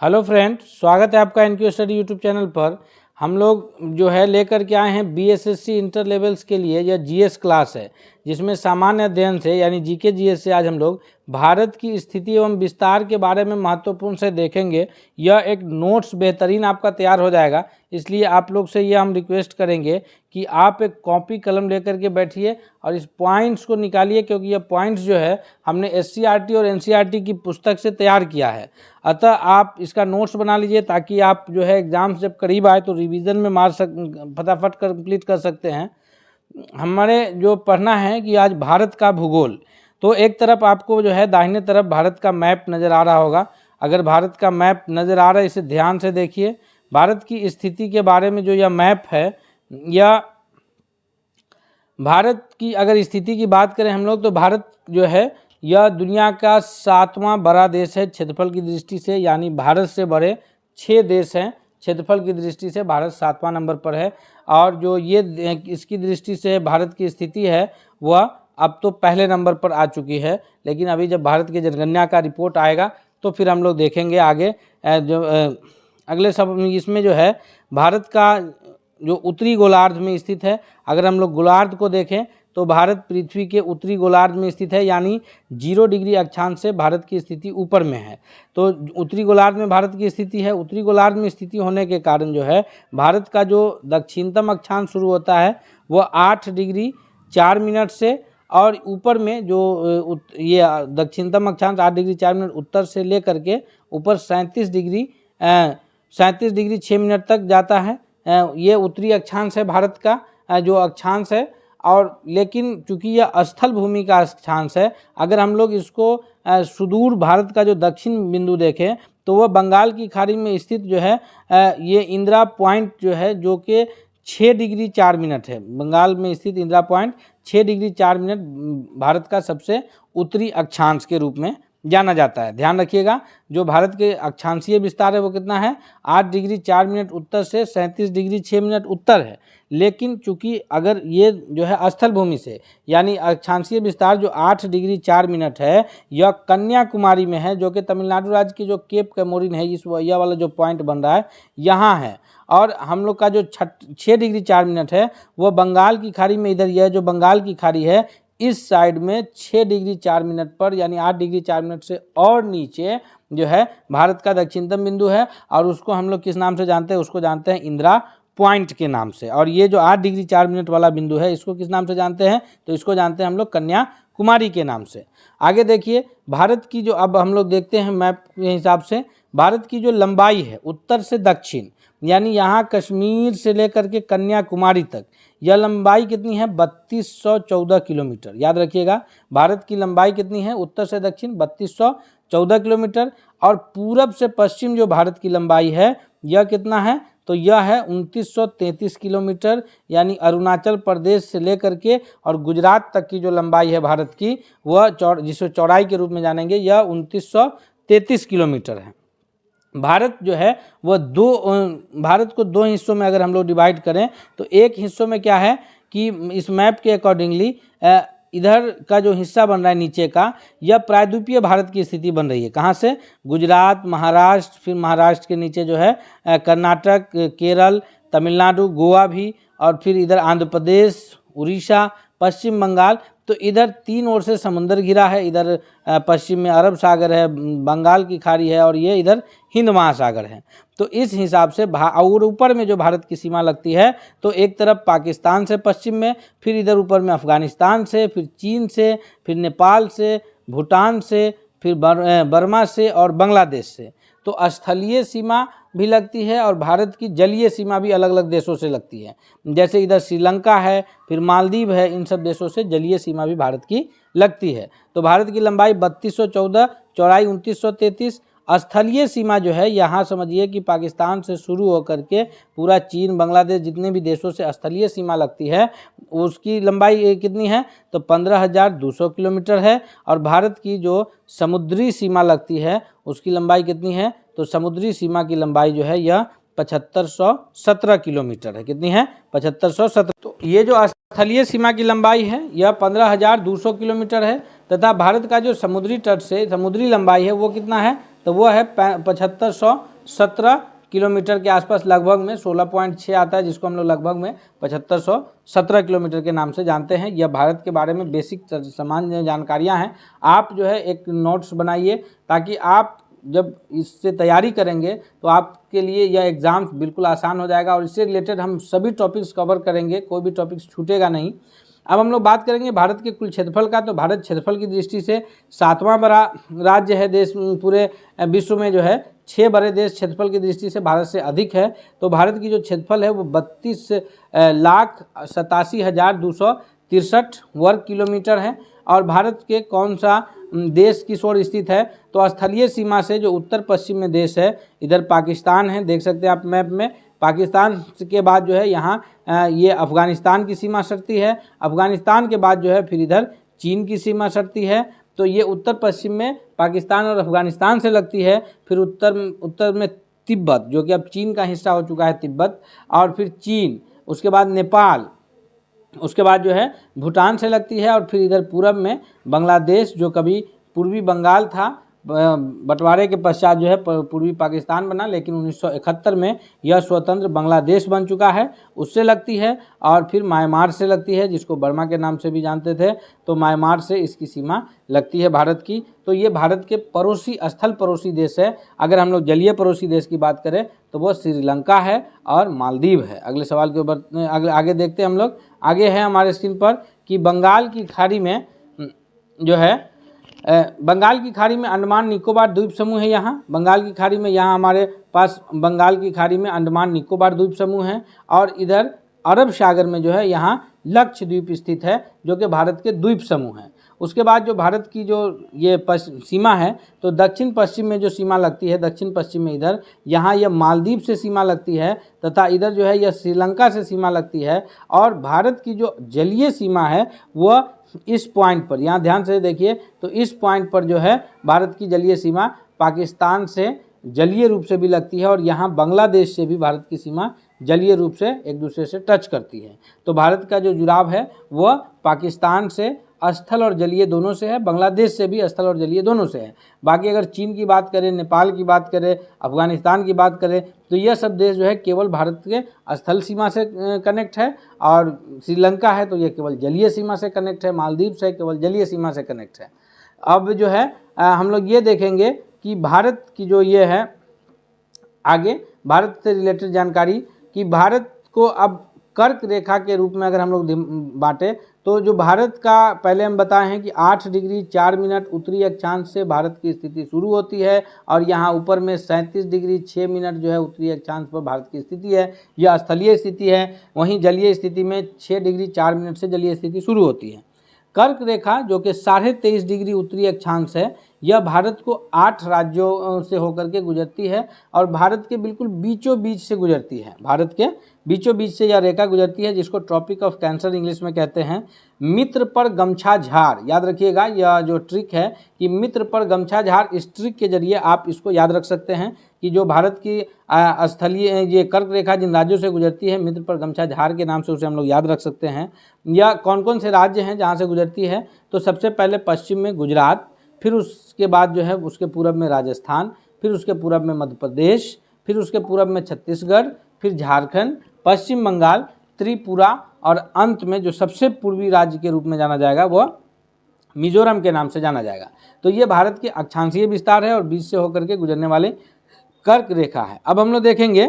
Hello friend, स्वागत है आपका एनक्यू स्टडी यूट्यूब चैनल पर। हम लोग जो है लेकर के आए हैं बीएसएससी इंटर लेवल्स के लिए यह जीएस क्लास है, जिसमें सामान्य अध्ययन से यानी जीके जीएस से आज हम लोग भारत की स्थिति एवं विस्तार के बारे में महत्वपूर्ण से देखेंगे। यह एक नोट्स बेहतरीन आपका तैयार हो जाएगा, इसलिए आप लोग से यह हम रिक्वेस्ट करेंगे कि आप एक कॉपी कलम लेकर के बैठिए और इस पॉइंट्स को निकालिए, क्योंकि यह पॉइंट्स जो है हमने एससीईआरटी और एनसीईआरटी की पुस्तक से तैयार किया है। अतः आप इसका नोट्स बना लीजिए ताकि आप जो है एग्जाम जब करीब आए तो रिवीजन में फटाफट कंप्लीट कर सकते हैं। हमारे जो पढ़ना है कि आज भारत का भूगोल, तो एक तरफ आपको जो है दाहिने तरफ भारत का मैप नज़र आ रहा होगा। अगर भारत का मैप नज़र आ रहा है इसे ध्यान से देखिए। भारत की स्थिति के बारे में जो यह मैप है, यह भारत की अगर स्थिति की बात करें हम लोग तो भारत जो है यह दुनिया का 7वां बड़ा देश है क्षेत्रफल की दृष्टि से, यानी भारत से बड़े 6 देश हैं। क्षेत्रफल की दृष्टि से भारत 7वां नंबर पर है। और जो ये इसकी दृष्टि से भारत की स्थिति है वह अब तो पहले नंबर पर आ चुकी है, लेकिन अभी जब भारत की जनगणना का रिपोर्ट आएगा तो फिर हम लोग देखेंगे आगे। जो अगले सब इसमें जो है भारत का जो उत्तरी गोलार्ध में स्थित है। अगर हम लोग गोलार्ध को देखें तो भारत पृथ्वी के उत्तरी गोलार्ध में स्थित है, यानी 0 डिग्री अक्षांश से भारत की स्थिति ऊपर में है। तो उत्तरी गोलार्ध में भारत की स्थिति है। उत्तरी गोलार्ध में स्थिति होने के कारण जो है भारत का जो दक्षिणतम अक्षांश शुरू होता है वह 8 डिग्री 4 मिनट से, और ऊपर में जो ये दक्षिणतम अक्षांश 8 डिग्री 4 मिनट उत्तर से लेकर के ऊपर 37 डिग्री 6 मिनट तक जाता है। ये उत्तरी अक्षांश है भारत का जो अक्षांश है। और लेकिन चूंकि यह स्थल भूमि का अक्षांश है, अगर हम लोग इसको सुदूर भारत का जो दक्षिण बिंदु देखें तो वह बंगाल की खाड़ी में स्थित जो है ये इंदिरा पॉइंट जो है, जो कि 6 डिग्री 4 मिनट है। बंगाल में स्थित Indira point 6 degree 4 minute Bharat का सबसे उत्तरी अक्षांश के रूप में जाना जाता है। ध्यान रखिएगा, जो भारत के अक्षांशीय विस्तार है वो कितना है, 8 डिग्री 4 मिनट उत्तर से 37 डिग्री 6 मिनट उत्तर है। लेकिन चूंकि अगर ये जो है स्थल भूमि से यानी अक्षांशीय विस्तार जो 8 डिग्री 4 मिनट है यह कन्याकुमारी में है, जो कि तमिलनाडु राज्य की जो केप कैमोरिन है, इस यह वाला जो पॉइंट बन रहा है यहाँ है। और हम लोग का जो 6 डिग्री 4 मिनट है वह बंगाल की खाड़ी में, इधर यह जो बंगाल की खाड़ी है इस साइड में 6 डिग्री 4 मिनट पर, यानी 8 डिग्री 4 मिनट से और नीचे जो है भारत का दक्षिणतम बिंदु है। और उसको हम लोग किस नाम से जानते हैं, उसको जानते हैं इंदिरा पॉइंट के नाम से। और ये जो 8 डिग्री 4 मिनट वाला बिंदु है इसको किस नाम से जानते हैं, तो इसको जानते हैं हम लोग कन्याकुमारी के नाम से। आगे देखिए भारत की जो, अब हम लोग देखते हैं मैप के हिसाब से भारत की जो लंबाई है उत्तर से दक्षिण, यानी यहाँ कश्मीर से लेकर के कन्याकुमारी तक, यह लंबाई कितनी है 3214 किलोमीटर। याद रखिएगा भारत की लंबाई कितनी है उत्तर से दक्षिण 3214 किलोमीटर। और पूरब से पश्चिम जो भारत की लंबाई है यह कितना है, तो यह है 2933 किलोमीटर, यानी अरुणाचल प्रदेश से लेकर के और गुजरात तक की जो लंबाई है भारत की वह जिसे चौड़ाई के रूप में जानेंगे, यह 2933 किलोमीटर है। भारत जो है वह भारत को 2 हिस्सों में अगर हम लोग डिवाइड करें तो एक हिस्सों में क्या है कि इस मैप के अकॉर्डिंगली इधर का जो हिस्सा बन रहा है नीचे का, यह प्रायद्वीपीय भारत की स्थिति बन रही है। कहाँ से, गुजरात, महाराष्ट्र, फिर महाराष्ट्र के नीचे जो है कर्नाटक, केरल, तमिलनाडु, गोवा भी, और फिर इधर आंध्र प्रदेश, उड़ीसा, पश्चिम बंगाल। तो इधर 3 ओर से समुंदर घिरा है, इधर पश्चिम में अरब सागर है, बंगाल की खाड़ी है, और ये इधर हिंद महासागर है। तो इस हिसाब से और ऊपर में जो भारत की सीमा लगती है तो एक तरफ पाकिस्तान से पश्चिम में, फिर इधर ऊपर में अफगानिस्तान से, फिर चीन से, फिर नेपाल से, भूटान से, फिर बर्मा से और बांग्लादेश से। तो स्थलीय सीमा भी लगती है और भारत की जलीय सीमा भी अलग अलग देशों से लगती है। जैसे इधर श्रीलंका है, फिर मालदीव है, इन सब देशों से जलीय सीमा भी भारत की लगती है। तो भारत की लंबाई 3214, चौड़ाई 2933। स्थलीय सीमा जो है यहाँ समझिए कि पाकिस्तान से शुरू होकर के पूरा चीन, बांग्लादेश, जितने भी देशों से स्थलीय सीमा लगती है उसकी लंबाई कितनी है, तो 15,200 किलोमीटर है। और भारत की जो समुद्री सीमा लगती है उसकी लंबाई कितनी है, तो समुद्री सीमा की लंबाई जो है यह 7517 किलोमीटर है। कितनी है, 7517। तो ये जो स्थलीय सीमा की लंबाई है यह 15,200 किलोमीटर है, तथा भारत का जो समुद्री तट से समुद्री लंबाई है वो कितना है, तो वो है 7517 किलोमीटर के आसपास, लगभग में 16.6 आता है, जिसको हम लोग लगभग में 7517 किलोमीटर के नाम से जानते हैं। यह भारत के बारे में बेसिक सामान्य जानकारियां हैं। आप जो है एक नोट्स बनाइए, ताकि आप जब इससे तैयारी करेंगे तो आपके लिए यह एग्ज़ाम बिल्कुल आसान हो जाएगा, और इससे रिलेटेड हम सभी टॉपिक्स कवर करेंगे, कोई भी टॉपिक्स छूटेगा नहीं। अब हम लोग बात करेंगे भारत के कुल क्षेत्रफल का। तो भारत क्षेत्रफल की दृष्टि से 7वां बड़ा राज्य है देश, पूरे विश्व में जो है 6 बड़े देश क्षेत्रफल की दृष्टि से भारत से अधिक है। तो भारत की जो क्षेत्रफल है वो 32,87,263 वर्ग किलोमीटर है। और भारत के कौन सा देश किस ओर स्थित है, तो स्थलीय सीमा से जो उत्तर पश्चिम में देश है, इधर पाकिस्तान है, देख सकते हैं आप मैप में। पाकिस्तान के बाद जो है यहाँ ये अफ़गानिस्तान की सीमा सटती है। अफ़गानिस्तान के बाद जो है फिर इधर चीन की सीमा सटती है। तो ये उत्तर पश्चिम में पाकिस्तान और अफ़गानिस्तान से लगती है। फिर उत्तर में तिब्बत, जो कि अब चीन का हिस्सा हो चुका है तिब्बत, और फिर चीन, उसके बाद नेपाल, उसके बाद जो है भूटान से लगती है। और फिर इधर पूरब में बांग्लादेश, जो कभी पूर्वी बंगाल था, बंटवारे के पश्चात जो है पूर्वी पाकिस्तान बना, लेकिन 1971 में यह स्वतंत्र बांग्लादेश बन चुका है, उससे लगती है। और फिर म्यांमार से लगती है, जिसको बर्मा के नाम से भी जानते थे। तो म्यांमार से इसकी सीमा लगती है भारत की। तो ये भारत के पड़ोसी, स्थल पड़ोसी देश है। अगर हम लोग जलीय पड़ोसी देश की बात करें तो वो श्रीलंका है और मालदीव है। अगले सवाल के ऊपर आगे देखते हैं हम लोग। आगे है हमारे स्क्रीन पर कि बंगाल की खाड़ी में जो है, बंगाल की खाड़ी में अंडमान निकोबार द्वीप समूह है। यहाँ बंगाल की खाड़ी में, यहाँ हमारे पास बंगाल की खाड़ी में अंडमान निकोबार द्वीप समूह है। और इधर अरब सागर में जो है यहाँ लक्षद्वीप स्थित है, जो कि भारत के द्वीप समूह है। उसके बाद जो भारत की जो ये सीमा है, तो दक्षिण पश्चिम में जो सीमा लगती है, दक्षिण पश्चिम में इधर, यहाँ यह मालदीव से सीमा लगती है, तथा इधर जो है यह श्रीलंका से सीमा लगती है। और भारत की जो जलीय सीमा है वह इस पॉइंट पर, यहाँ ध्यान से देखिए, तो इस पॉइंट पर जो है भारत की जलीय सीमा पाकिस्तान से जलीय रूप से भी लगती है, और यहाँ बांग्लादेश से भी भारत की सीमा जलीय रूप से एक दूसरे से टच करती है। तो भारत का जो जुड़ाव है वह पाकिस्तान से स्थल और जलीय दोनों से है, बांग्लादेश से भी स्थल और जलीय दोनों से है। बाकी अगर चीन की बात करें, नेपाल की बात करें, अफगानिस्तान की बात करें, तो यह सब देश जो है केवल भारत के स्थल सीमा से कनेक्ट है, और श्रीलंका है तो यह केवल जलीय सीमा से कनेक्ट है, मालदीव से केवल जलीय सीमा से कनेक्ट है। अब जो है हम लोग ये देखेंगे कि भारत की जो ये है, आगे भारत से रिलेटेड जानकारी, कि भारत को अब कर्क रेखा के रूप में अगर हम लोग बांटे, तो जो भारत का, पहले हम बताए हैं कि 8 डिग्री 4 मिनट उत्तरी अक्षांश से भारत की स्थिति शुरू होती है, और यहाँ ऊपर में 37 डिग्री 6 मिनट जो है उत्तरी अक्षांश पर भारत की स्थिति है, यह स्थलीय स्थिति है। वहीं जलीय स्थिति में 6 डिग्री 4 मिनट से जलीय स्थिति शुरू होती है। कर्क रेखा जो कि 23.5 डिग्री उत्तरी अक्षांश है, यह भारत को 8 राज्यों से होकर के गुजरती है, और भारत के बिल्कुल बीचों बीच से गुजरती है। भारत के बीचों बीच से यह रेखा गुजरती है, जिसको ट्रॉपिक ऑफ कैंसर इंग्लिश में कहते हैं। मित्र पर गमछा झार, याद रखिएगा यह जो ट्रिक है कि मित्र पर गमछा झार, इस ट्रिक के जरिए आप इसको याद रख सकते हैं कि जो भारत की स्थलीय ये कर्क रेखा जिन राज्यों से गुजरती है, मित्र पर गमछा झार के नाम से उसे हम लोग याद रख सकते हैं। यह कौन कौन से राज्य हैं जहाँ से गुजरती है, तो सबसे पहले पश्चिम में गुजरात, फिर उसके बाद जो है उसके पूरब में राजस्थान, फिर उसके पूरब में मध्य प्रदेश, फिर उसके पूरब में छत्तीसगढ़, फिर झारखंड, पश्चिम बंगाल, त्रिपुरा, और अंत में जो सबसे पूर्वी राज्य के रूप में जाना जाएगा वह मिजोरम के नाम से जाना जाएगा। तो ये भारत के अक्षांशीय विस्तार है और बीच से होकर के गुजरने वाली कर्क रेखा है। अब हम लोग देखेंगे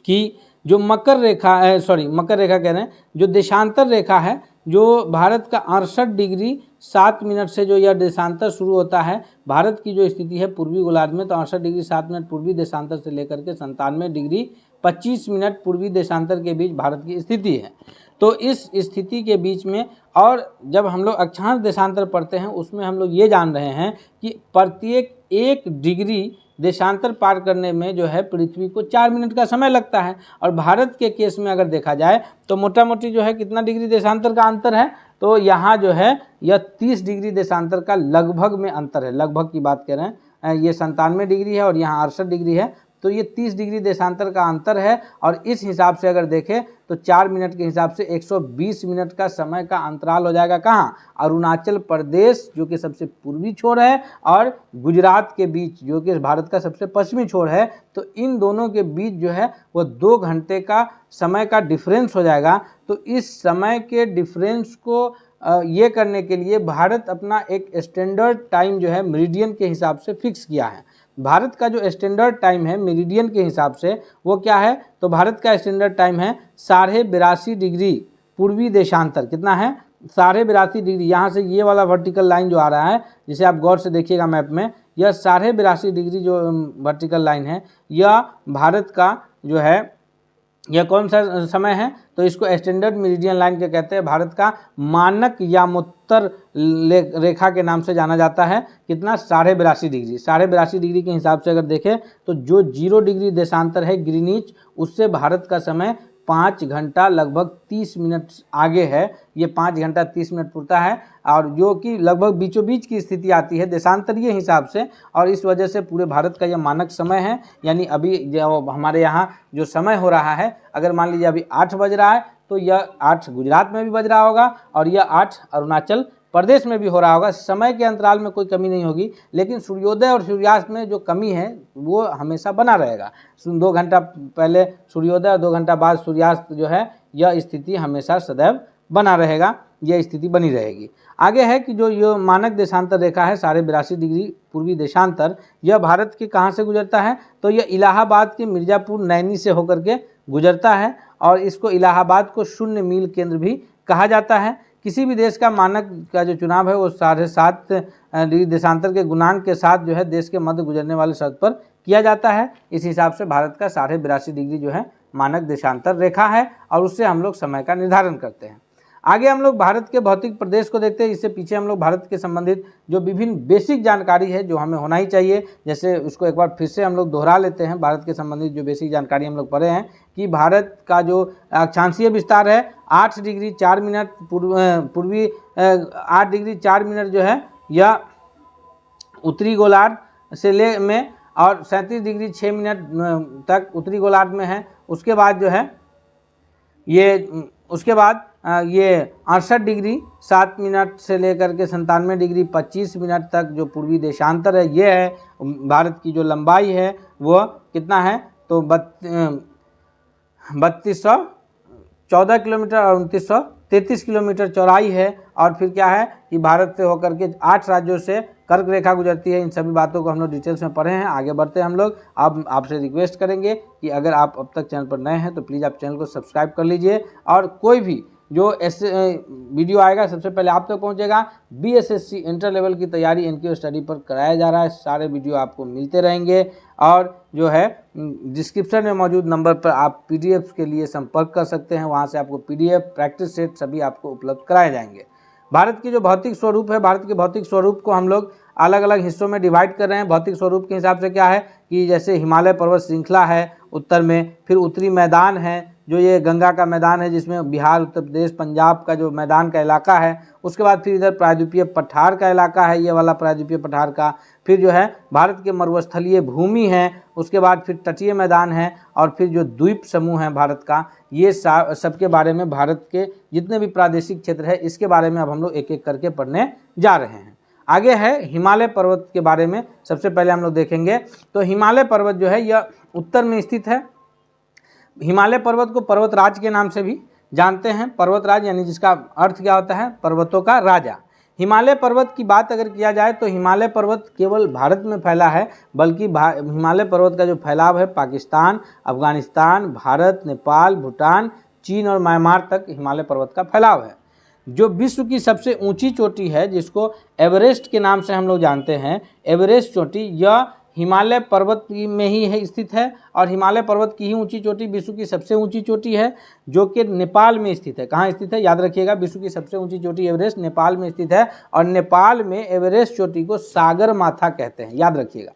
कि जो मकर रेखा है, मकर रेखा कह रहे हैं, जो देशांतर रेखा है, जो भारत का 68 डिग्री 7 मिनट से जो यह देशांतर शुरू होता है, भारत की जो स्थिति है पूर्वी गोलार्ध में, तो 68 डिग्री 7 मिनट पूर्वी देशांतर से लेकर के 97 डिग्री 25 मिनट पूर्वी देशांतर के बीच भारत की स्थिति है। तो इस स्थिति के बीच में, और जब हम लोग अक्षांश देशांतर पढ़ते हैं उसमें हम लोग ये जान रहे हैं कि प्रत्येक 1 डिग्री देशांतर पार करने में जो है पृथ्वी को 4 मिनट का समय लगता है। और भारत के केस में अगर देखा जाए तो मोटा मोटी जो है कितना डिग्री देशांतर का अंतर है, तो यहाँ जो है यह 30 डिग्री देशांतर का लगभग में अंतर है। लगभग की बात कर रहे हैं, ये 97 डिग्री है और यहाँ 68 डिग्री है, तो ये 30 डिग्री देशांतर का अंतर है। और इस हिसाब से अगर देखें तो 4 मिनट के हिसाब से 120 मिनट का समय का अंतराल हो जाएगा। कहाँ? अरुणाचल प्रदेश जो कि सबसे पूर्वी छोर है और गुजरात के बीच जो कि भारत का सबसे पश्चिमी छोर है। तो इन दोनों के बीच जो है वो 2 घंटे का समय का डिफरेंस हो जाएगा। तो इस समय के डिफरेंस को ये करने के लिए भारत अपना एक स्टैंडर्ड टाइम जो है मेरिडियन के हिसाब से फिक्स किया है। भारत का जो स्टैंडर्ड टाइम है मेरिडियन के हिसाब से वो क्या है? तो भारत का स्टैंडर्ड टाइम है 82.5 डिग्री पूर्वी देशांतर। कितना है? 82.5 डिग्री। यहाँ से ये वाला वर्टिकल लाइन जो आ रहा है, जिसे आप गौर से देखिएगा मैप में, यह 82.5 डिग्री जो वर्टिकल लाइन है, यह भारत का जो है यह कौन सा समय है? तो इसको स्टैंडर्ड मेरिडियन लाइन के कहते हैं। भारत का मानक यामोत्तर रेखा के नाम से जाना जाता है। कितना? 82.5 डिग्री। 82.5 डिग्री के हिसाब से अगर देखें तो जो 0 डिग्री देशांतर है ग्रीनिच, उससे भारत का समय 5 घंटा लगभग 30 मिनट आगे है। ये 5 घंटा 30 मिनट पूरता है और जो कि लगभग बीचों बीच की स्थिति आती है देशांतरीय हिसाब से। और इस वजह से पूरे भारत का यह मानक समय है। यानी अभी जो हमारे यहाँ जो समय हो रहा है, अगर मान लीजिए अभी 8 बज रहा है तो यह 8 गुजरात में भी बज रहा होगा और यह 8 अरुणाचल प्रदेश में भी हो रहा होगा। समय के अंतराल में कोई कमी नहीं होगी, लेकिन सूर्योदय और सूर्यास्त में जो कमी है वो हमेशा बना रहेगा। 2 घंटा पहले सूर्योदय और 2 घंटा बाद सूर्यास्त जो है, यह स्थिति हमेशा सदैव बना रहेगा, यह स्थिति बनी रहेगी। आगे है कि जो ये मानक देशांतर रेखा है 82.5 डिग्री पूर्वी देशांतर, यह भारत के कहाँ से गुजरता है? तो यह इलाहाबाद के मिर्ज़ापुर नैनी से होकर के गुजरता है और इसको इलाहाबाद को शून्य मील केंद्र भी कहा जाता है। किसी भी देश का मानक का जो चुनाव है वो 7.5 डिग्री देशांतर के गुणांक के साथ जो है देश के मध्य गुजरने वाले शर्त पर किया जाता है। इस हिसाब से भारत का 82.5 डिग्री जो है मानक देशांतर रेखा है और उससे हम लोग समय का निर्धारण करते हैं। आगे हम लोग भारत के भौतिक प्रदेश को देखते हैं। इससे पीछे हम लोग भारत के संबंधित जो विभिन्न बेसिक जानकारी है जो हमें होना ही चाहिए, जैसे उसको एक बार फिर से हम लोग दोहरा लेते हैं। भारत के संबंधित जो बेसिक जानकारी हम लोग पढ़े हैं कि भारत का जो अक्षांशीय विस्तार है 8 डिग्री 4 मिनट पूर्वी 8 डिग्री 4 मिनट जो है यह उत्तरी गोलार्ध से ले में और 37 डिग्री 6 मिनट तक उत्तरी गोलार्ध में है। उसके बाद जो है ये 68 डिग्री 7 मिनट से लेकर के 97 डिग्री 25 मिनट तक जो पूर्वी देशांतर है, ये है भारत की जो लंबाई है वो कितना है? तो 3214 किलोमीटर और 2933 किलोमीटर चौड़ाई है। और फिर क्या है कि भारत से होकर के 8 राज्यों से कर्क रेखा गुजरती है। इन सभी बातों को हम लोग डिटेल्स में पढ़े हैं। आगे बढ़ते हैं हम लोग। अब आपसे रिक्वेस्ट करेंगे कि अगर आप अब तक चैनल पर नए हैं तो प्लीज़ आप चैनल को सब्सक्राइब कर लीजिए और कोई भी जो ऐसे वीडियो आएगा सबसे पहले आप तक पहुंचेगा। BSSC इंटर लेवल की तैयारी NQ स्टडी पर कराया जा रहा है। सारे वीडियो आपको मिलते रहेंगे और जो है डिस्क्रिप्शन में मौजूद नंबर पर आप PDF के लिए संपर्क कर सकते हैं। वहां से आपको PDF प्रैक्टिस सेट सभी आपको उपलब्ध कराए जाएंगे। भारत की जो भौतिक स्वरूप है, भारत के भौतिक स्वरूप को हम लोग अलग अलग हिस्सों में डिवाइड कर रहे हैं। भौतिक स्वरूप के हिसाब से क्या है कि जैसे हिमालय पर्वत श्रृंखला है उत्तर में, फिर उत्तरी मैदान है जो ये गंगा का मैदान है जिसमें बिहार, उत्तर प्रदेश, पंजाब का जो मैदान का इलाका है। उसके बाद फिर इधर प्रायद्वीपीय पठार का इलाका है, ये वाला प्रायद्वीपीय पठार का। फिर जो है भारत के मरुस्थलीय भूमि है। उसके बाद फिर तटीय मैदान है और फिर जो द्वीप समूह है भारत का, ये सबके बारे में भारत के जितने भी प्रादेशिक क्षेत्र है इसके बारे में अब हम लोग एक एक करके पढ़ने जा रहे हैं। आगे है हिमालय पर्वत के बारे में सबसे पहले हम लोग देखेंगे। तो हिमालय पर्वत जो है यह उत्तर में स्थित है। हिमालय पर्वत को पर्वतराज के नाम से भी जानते हैं। पर्वतराज यानी जिसका अर्थ क्या होता है? पर्वतों का राजा। हिमालय पर्वत की बात अगर किया जाए तो हिमालय पर्वत केवल भारत में फैला है, बल्कि हिमालय पर्वत का जो फैलाव है पाकिस्तान, अफगानिस्तान, भारत, नेपाल, भूटान, चीन और म्यांमार तक हिमालय पर्वत का फैलाव है। जो विश्व की सबसे ऊंची चोटी है जिसको एवरेस्ट के नाम से हम लोग जानते हैं, एवरेस्ट चोटी, यह हिमालय पर्वत में ही है स्थित है। और हिमालय पर्वत की ही ऊंची चोटी विश्व की सबसे ऊंची चोटी है जो कि नेपाल में स्थित है। कहाँ स्थित है? याद रखिएगा, विश्व की सबसे ऊंची चोटी एवरेस्ट नेपाल में स्थित है और नेपाल में एवरेस्ट चोटी को सागर माथा कहते हैं, याद रखिएगा।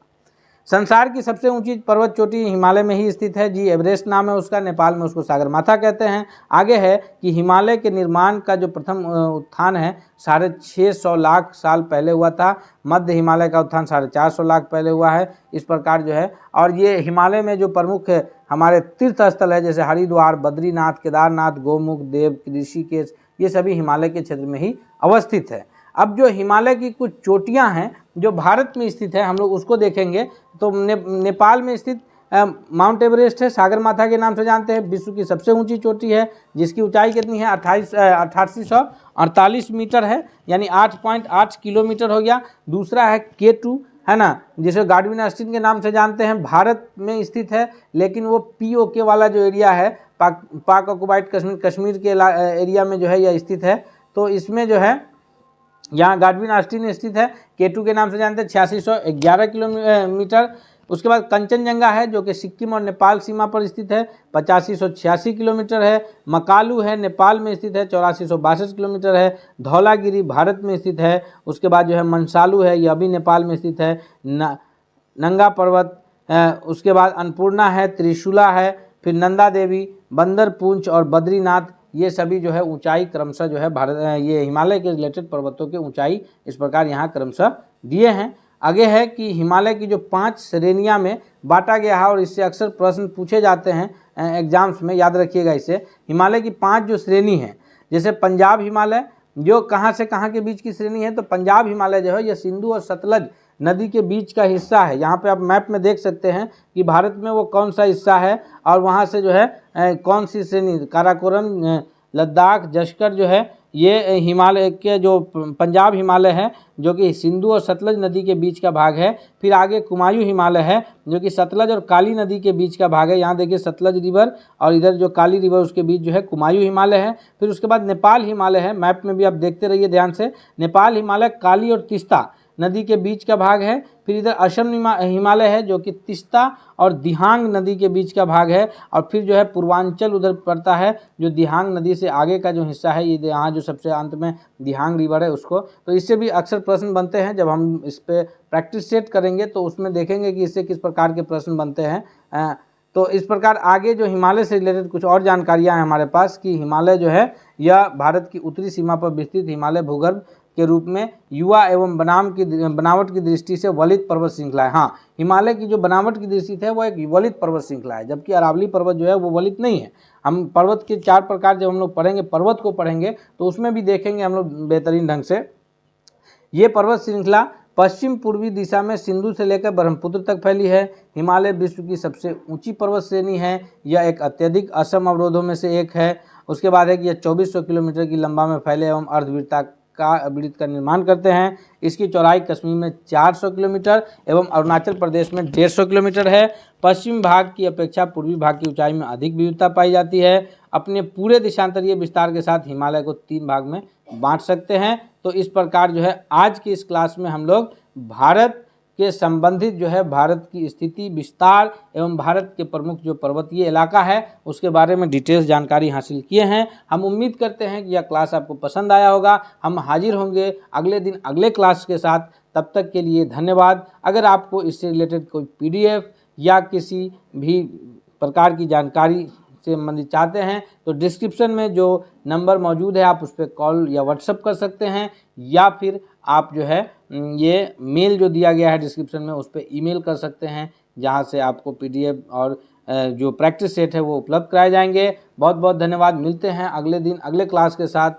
संसार की सबसे ऊंची पर्वत चोटी हिमालय में ही स्थित है जी, एवरेस्ट नाम है उसका, नेपाल में उसको सागरमाथा कहते हैं। आगे है कि हिमालय के निर्माण का जो प्रथम उत्थान है 650 लाख साल पहले हुआ था, मध्य हिमालय का उत्थान 450 लाख पहले हुआ है। इस प्रकार जो है, और ये हिमालय में जो प्रमुख हमारे तीर्थ स्थल है जैसे हरिद्वार, बद्रीनाथ, केदारनाथ, गोमुख, देव, ऋषिकेश, ये सभी हिमालय के क्षेत्र में ही अवस्थित है। अब जो हिमालय की कुछ चोटियां हैं जो भारत में स्थित है, हम लोग उसको देखेंगे। तो नेपाल में स्थित माउंट एवरेस्ट है, सागरमाथा के नाम से जानते हैं, विश्व की सबसे ऊंची चोटी है जिसकी ऊंचाई कितनी है 8848 मीटर है, यानी 8.8 किलोमीटर हो गया। दूसरा है K2, है ना, जिसे गाडविन ऑस्टिन के नाम से जानते हैं, भारत में स्थित है, लेकिन वो POK वाला जो एरिया है, पाक ऑक्युपाइड कश्मीर के एरिया में जो है यह स्थित है। तो इसमें जो है यहाँ गाडविन ऑस्टिन स्थित है, K2 के नाम से जानते हैं, 8611 किलोमीटर। उसके बाद कंचनजंगा है जो कि सिक्किम और नेपाल सीमा पर स्थित है, 8586 किलोमीटर है। मकालू है, नेपाल में स्थित है, 8462 किलोमीटर है। धौलागिरी भारत में स्थित है। उसके बाद जो है मनसालू है, यह भी नेपाल में स्थित है। नंगा पर्वत, उसके बाद अन्नपूर्णा है, त्रिशूला है, फिर नंदा देवी, बंदरपूंछ और बद्रीनाथ, ये सभी जो है ऊंचाई क्रमशः जो है भारत ये हिमालय के रिलेटेड पर्वतों के ऊंचाई इस प्रकार यहाँ क्रमशः दिए हैं। आगे है कि हिमालय की जो 5 श्रेणियां में बांटा गया है और इससे अक्सर प्रश्न पूछे जाते हैं एग्जाम्स में, याद रखिएगा इसे। हिमालय की 5 जो श्रेणी हैं, जैसे पंजाब हिमालय जो कहाँ से कहाँ के बीच की श्रेणी है, तो पंजाब हिमालय जो है यह सिंधु और सतलज नदी के बीच का हिस्सा है। यहाँ पे आप मैप में देख सकते हैं कि भारत में वो कौन सा हिस्सा है और वहाँ से जो है कौन सी श्रेणी, काराकोरम, लद्दाख, जश्कर जो है ये हिमालय के जो पंजाब हिमालय है जो कि सिंधु और सतलज नदी के बीच का भाग है। फिर आगे कुमायूं हिमालय है जो कि सतलज और काली नदी के बीच का भाग है। यहाँ देखिए सतलज रिवर और इधर जो काली रिवर उसके बीच जो है कुमायूं हिमालय है। फिर उसके बाद नेपाल हिमालय है, मैप में भी आप देखते रहिए ध्यान से। नेपाल हिमालय काली और तीस्ता नदी के बीच का भाग है। फिर इधर असम हिमालय है जो कि तीस्ता और दिहांग नदी के बीच का भाग है। और फिर जो है पूर्वांचल उधर पड़ता है जो दिहांग नदी से आगे का जो हिस्सा है, ये यहाँ जो सबसे अंत में दिहांग रिवर है उसको। तो इससे भी अक्सर प्रश्न बनते हैं, जब हम इस पर प्रैक्टिस सेट करेंगे तो उसमें देखेंगे कि इससे किस प्रकार के प्रश्न बनते हैं। तो इस प्रकार आगे जो हिमालय से रिलेटेड कुछ और जानकारियाँ हैं हमारे पास कि हिमालय जो है यह भारत की उत्तरी सीमा पर विस्तृत हिमालय भूगर्भ के रूप में युवा एवं बनावट की दृष्टि से वलित पर्वत श्रृंखला है। हाँ, हिमालय की जो बनावट की दृष्टि है वो एक वलित पर्वत श्रृंखला है, जबकि अरावली पर्वत जो है वो वलित नहीं है। हम पर्वत के 4 प्रकार जब हम लोग पढ़ेंगे, पर्वत को पढ़ेंगे, तो उसमें भी देखेंगे हम लोग बेहतरीन ढंग से। ये पर्वत श्रृंखला पश्चिम पूर्वी दिशा में सिंधु से लेकर ब्रह्मपुत्र तक फैली है। हिमालय विश्व की सबसे ऊंची पर्वत श्रेणी है। यह एक अत्यधिक असम अवरोधों में से एक है। उसके बाद है कि यह 2400 किलोमीटर की लंबा में फैले एवं वृत्त का निर्माण करते हैं। इसकी चौड़ाई कश्मीर में 400 किलोमीटर एवं अरुणाचल प्रदेश में 150 किलोमीटर है। पश्चिमी भाग की अपेक्षा पूर्वी भाग की ऊंचाई में अधिक विविधता पाई जाती है। अपने पूरे देशांतरीय विस्तार के साथ हिमालय को 3 भाग में बांट सकते हैं। तो इस प्रकार जो है आज की इस क्लास में हम लोग भारत के संबंधित जो है भारत की स्थिति, विस्तार एवं भारत के प्रमुख जो पर्वतीय इलाका है उसके बारे में डिटेल्स जानकारी हासिल किए हैं। हम उम्मीद करते हैं कि यह क्लास आपको पसंद आया होगा। हम हाजिर होंगे अगले दिन अगले क्लास के साथ। तब तक के लिए धन्यवाद। अगर आपको इससे रिलेटेड कोई PDF या किसी भी प्रकार की जानकारी से संबंधित चाहते हैं तो डिस्क्रिप्शन में जो नंबर मौजूद है आप उस पर कॉल या व्हाट्सएप कर सकते हैं, या फिर आप जो है ये मेल जो दिया गया है डिस्क्रिप्शन में उस पर ईमेल कर सकते हैं, जहां से आपको PDF और जो प्रैक्टिस सेट है वो उपलब्ध कराए जाएंगे। बहुत बहुत धन्यवाद। मिलते हैं अगले दिन अगले क्लास के साथ।